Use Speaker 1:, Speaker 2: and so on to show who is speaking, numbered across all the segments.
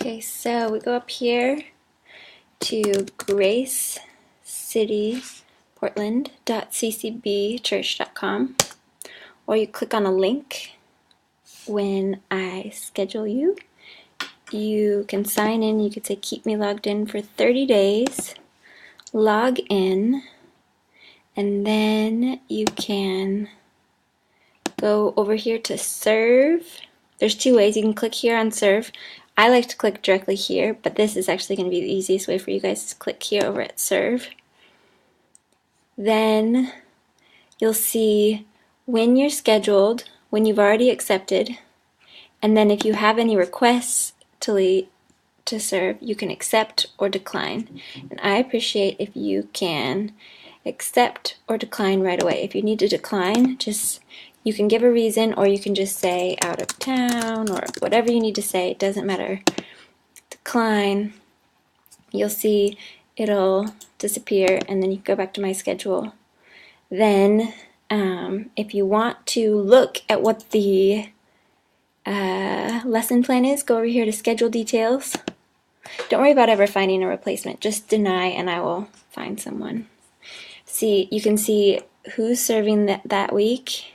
Speaker 1: Okay, so we go up here to gracecityportland.ccbchurch.com, or you click on a link when I schedule you. You can sign in. You could say keep me logged in for 30 days, log in, and then you can go over here to serve. There's two ways. You can click here on serve. I like to click directly here, but this is actually going to be the easiest way for you guys to click here over at serve. Then you'll see when you're scheduled, when you've already accepted, and then if you have any requests to serve, you can accept or decline. And I appreciate if you can accept or decline right away. If you need to decline, you can give a reason, or you can just say out of town, or whatever you need to say. It doesn't matter. Decline. You'll see it'll disappear, and then you can go back to my schedule. Then if you want to look at what the lesson plan is, go over here to schedule details. Don't worry about ever finding a replacement. Just deny and I will find someone. See, you can see who's serving that week,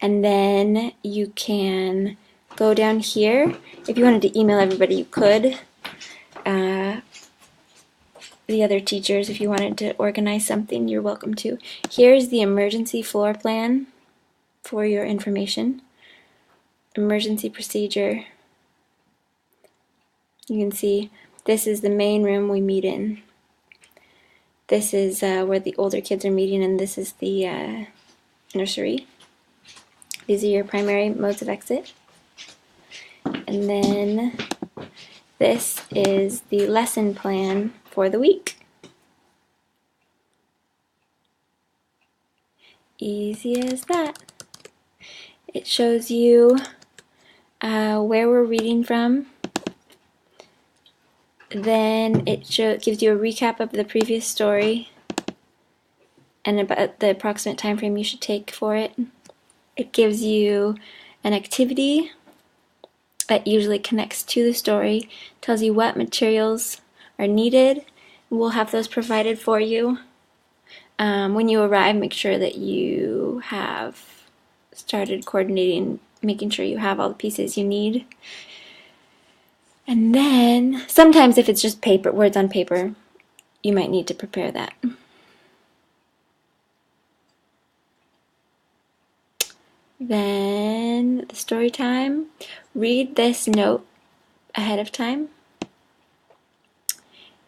Speaker 1: and then you can go down here. If you wanted to email everybody, you could. The other teachers, if you wanted to organize something, you're welcome to. Here's the emergency floor plan for your information. Emergency procedure. You can see this is the main room we meet in. This is where the older kids are meeting, and this is the nursery. These are your primary modes of exit. And then this is the lesson plan for the week. Easy as that. It shows you where we're reading from. Then it gives you a recap of the previous story and about the approximate time frame you should take for it. It gives you an activity that usually connects to the story, tells you what materials are needed. We'll have those provided for you. When you arrive, make sure that you have started coordinating, making sure you have all the pieces you need. And then sometimes if it's just paper, words on paper, you might need to prepare that. Then the story time. Read this note ahead of time.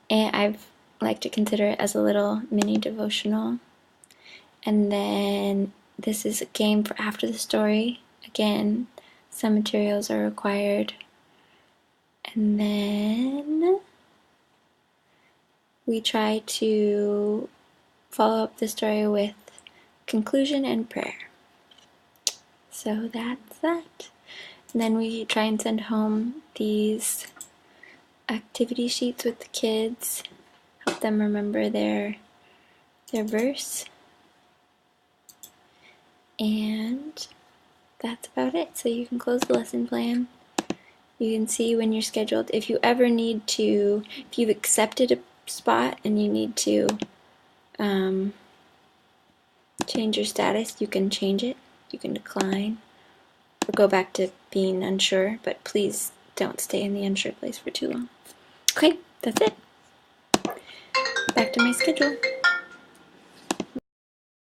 Speaker 1: And I've like to consider it as a little mini devotional. And then this is a game for after the story. Again, some materials are required. And then we try to follow up the story with conclusion and prayer. So that's that. And then we try and send home these activity sheets with the kids, help them remember their verse. And that's about it. So you can close the lesson plan. You can see when you're scheduled. If you ever need to, if you've accepted a spot and you need to change your status, you can change it. You can decline or go back to being unsure, but please don't stay in the unsure place for too long. Okay, that's it. Back to my schedule.